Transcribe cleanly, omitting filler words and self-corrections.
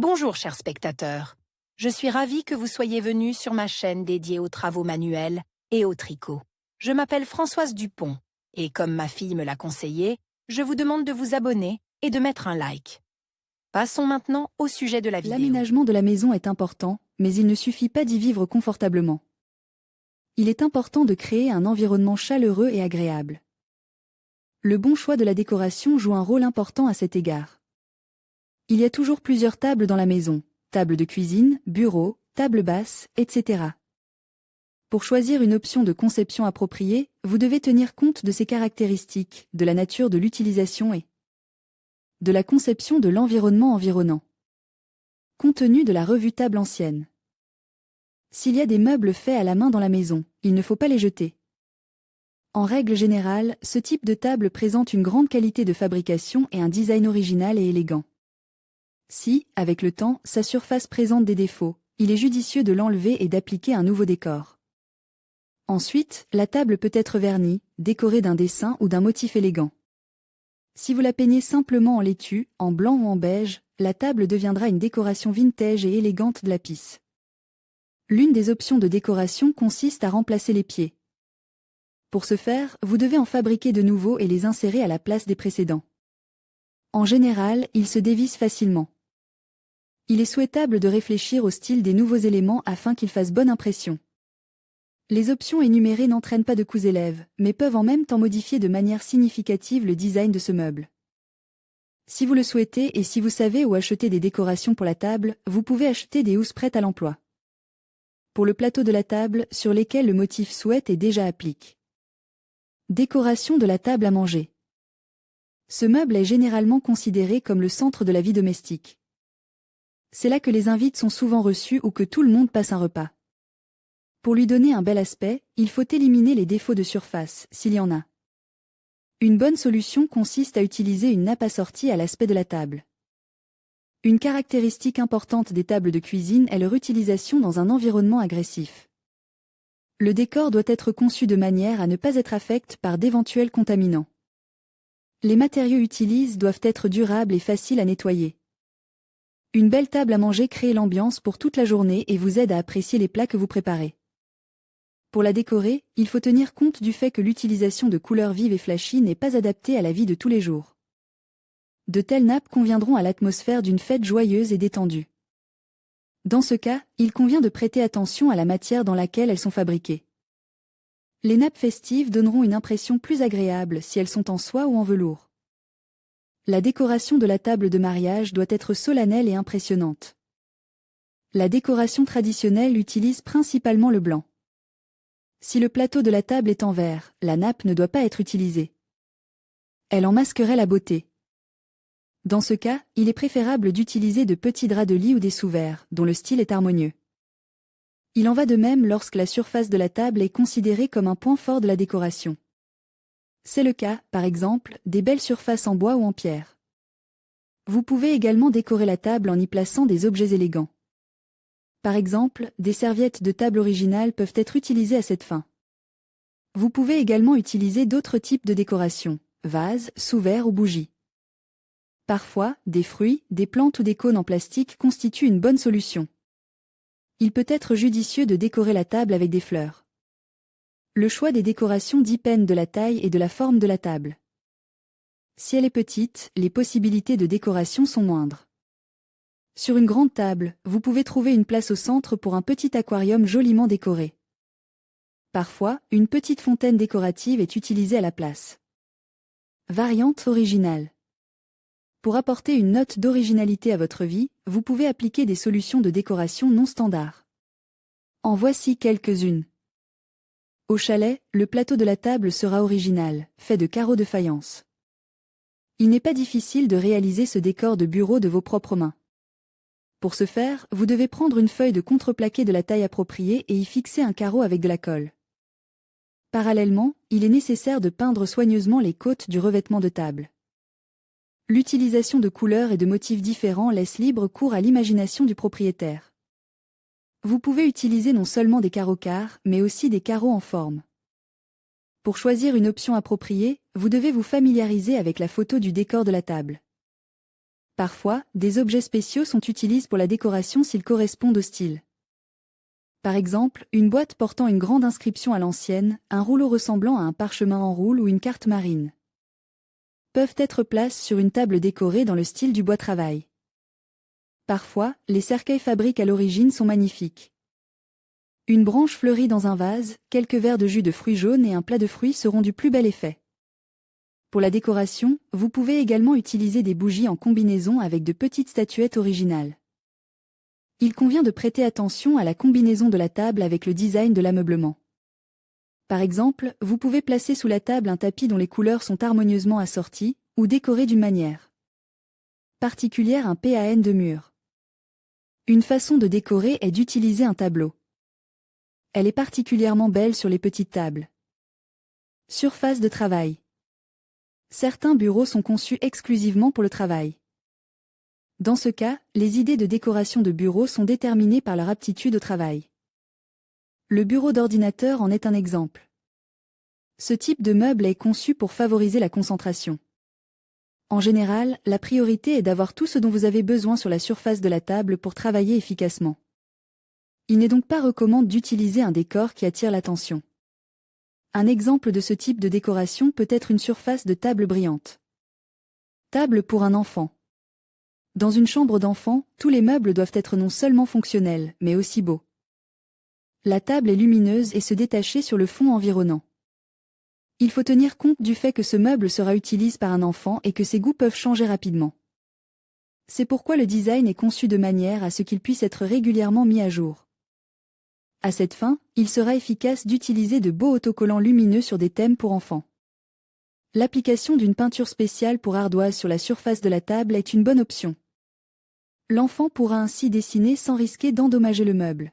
Bonjour chers spectateurs, je suis ravie que vous soyez venus sur ma chaîne dédiée aux travaux manuels et au tricot. Je m'appelle Françoise Dupont et comme ma fille me l'a conseillé, je vous demande de vous abonner et de mettre un like. Passons maintenant au sujet de la vidéo. L'aménagement de la maison est important, mais il ne suffit pas d'y vivre confortablement. Il est important de créer un environnement chaleureux et agréable. Le bon choix de la décoration joue un rôle important à cet égard. Il y a toujours plusieurs tables dans la maison, table de cuisine, bureau, table basse, etc. Pour choisir une option de conception appropriée, vous devez tenir compte de ses caractéristiques, de la nature de l'utilisation et de la conception de l'environnement environnant. Compte tenu de la revue table ancienne. S'il y a des meubles faits à la main dans la maison, il ne faut pas les jeter. En règle générale, ce type de table présente une grande qualité de fabrication et un design original et élégant. Si, avec le temps, sa surface présente des défauts, il est judicieux de l'enlever et d'appliquer un nouveau décor. Ensuite, la table peut être vernie, décorée d'un dessin ou d'un motif élégant. Si vous la peignez simplement en laitue, en blanc ou en beige, la table deviendra une décoration vintage et élégante de la pisse. L'une des options de décoration consiste à remplacer les pieds. Pour ce faire, vous devez en fabriquer de nouveaux et les insérer à la place des précédents. En général, ils se dévissent facilement. Il est souhaitable de réfléchir au style des nouveaux éléments afin qu'ils fassent bonne impression. Les options énumérées n'entraînent pas de coûts élevés, mais peuvent en même temps modifier de manière significative le design de ce meuble. Si vous le souhaitez et si vous savez où acheter des décorations pour la table, vous pouvez acheter des housses prêtes à l'emploi. Pour le plateau de la table, sur lesquels le motif souhaite est déjà appliqué. Décoration de la table à manger. Ce meuble est généralement considéré comme le centre de la vie domestique. C'est là que les invités sont souvent reçus ou que tout le monde passe un repas. Pour lui donner un bel aspect, il faut éliminer les défauts de surface, s'il y en a. Une bonne solution consiste à utiliser une nappe assortie à l'aspect de la table. Une caractéristique importante des tables de cuisine est leur utilisation dans un environnement agressif. Le décor doit être conçu de manière à ne pas être affecté par d'éventuels contaminants. Les matériaux utilisés doivent être durables et faciles à nettoyer. Une belle table à manger crée l'ambiance pour toute la journée et vous aide à apprécier les plats que vous préparez. Pour la décorer, il faut tenir compte du fait que l'utilisation de couleurs vives et flashy n'est pas adaptée à la vie de tous les jours. De telles nappes conviendront à l'atmosphère d'une fête joyeuse et détendue. Dans ce cas, il convient de prêter attention à la matière dans laquelle elles sont fabriquées. Les nappes festives donneront une impression plus agréable si elles sont en soie ou en velours. La décoration de la table de mariage doit être solennelle et impressionnante. La décoration traditionnelle utilise principalement le blanc. Si le plateau de la table est en verre, la nappe ne doit pas être utilisée. Elle en masquerait la beauté. Dans ce cas, il est préférable d'utiliser de petits draps de lit ou des sous-verres, dont le style est harmonieux. Il en va de même lorsque la surface de la table est considérée comme un point fort de la décoration. C'est le cas, par exemple, des belles surfaces en bois ou en pierre. Vous pouvez également décorer la table en y plaçant des objets élégants. Par exemple, des serviettes de table originales peuvent être utilisées à cette fin. Vous pouvez également utiliser d'autres types de décorations, vases, sous-verres ou bougies. Parfois, des fruits, des plantes ou des cônes en plastique constituent une bonne solution. Il peut être judicieux de décorer la table avec des fleurs. Le choix des décorations dépend de la taille et de la forme de la table. Si elle est petite, les possibilités de décoration sont moindres. Sur une grande table, vous pouvez trouver une place au centre pour un petit aquarium joliment décoré. Parfois, une petite fontaine décorative est utilisée à la place. Variante originale. Pour apporter une note d'originalité à votre vie, vous pouvez appliquer des solutions de décoration non standards. En voici quelques-unes. Au chalet, le plateau de la table sera original, fait de carreaux de faïence. Il n'est pas difficile de réaliser ce décor de bureau de vos propres mains. Pour ce faire, vous devez prendre une feuille de contreplaqué de la taille appropriée et y fixer un carreau avec de la colle. Parallèlement, il est nécessaire de peindre soigneusement les côtes du revêtement de table. L'utilisation de couleurs et de motifs différents laisse libre cours à l'imagination du propriétaire. Vous pouvez utiliser non seulement des carreaux carres, mais aussi des carreaux en forme. Pour choisir une option appropriée, vous devez vous familiariser avec la photo du décor de la table. Parfois, des objets spéciaux sont utilisés pour la décoration s'ils correspondent au style. Par exemple, une boîte portant une grande inscription à l'ancienne, un rouleau ressemblant à un parchemin en roule ou une carte marine peuvent être placés sur une table décorée dans le style du bois-travail. Parfois, les cercueils fabriques à l'origine sont magnifiques. Une branche fleurie dans un vase, quelques verres de jus de fruits jaunes et un plat de fruits seront du plus bel effet. Pour la décoration, vous pouvez également utiliser des bougies en combinaison avec de petites statuettes originales. Il convient de prêter attention à la combinaison de la table avec le design de l'ameublement. Par exemple, vous pouvez placer sous la table un tapis dont les couleurs sont harmonieusement assorties, ou décorer d'une manière particulière un pan de mur. Une façon de décorer est d'utiliser un tableau. Elle est particulièrement belle sur les petites tables. Surface de travail. Certains bureaux sont conçus exclusivement pour le travail. Dans ce cas, les idées de décoration de bureau sont déterminées par leur aptitude au travail. Le bureau d'ordinateur en est un exemple. Ce type de meuble est conçu pour favoriser la concentration. En général, la priorité est d'avoir tout ce dont vous avez besoin sur la surface de la table pour travailler efficacement. Il n'est donc pas recommandé d'utiliser un décor qui attire l'attention. Un exemple de ce type de décoration peut être une surface de table brillante. Table pour un enfant. Dans une chambre d'enfant, tous les meubles doivent être non seulement fonctionnels, mais aussi beaux. La table est lumineuse et se détacher sur le fond environnant. Il faut tenir compte du fait que ce meuble sera utilisé par un enfant et que ses goûts peuvent changer rapidement. C'est pourquoi le design est conçu de manière à ce qu'il puisse être régulièrement mis à jour. À cette fin, il sera efficace d'utiliser de beaux autocollants lumineux sur des thèmes pour enfants. L'application d'une peinture spéciale pour ardoise sur la surface de la table est une bonne option. L'enfant pourra ainsi dessiner sans risquer d'endommager le meuble.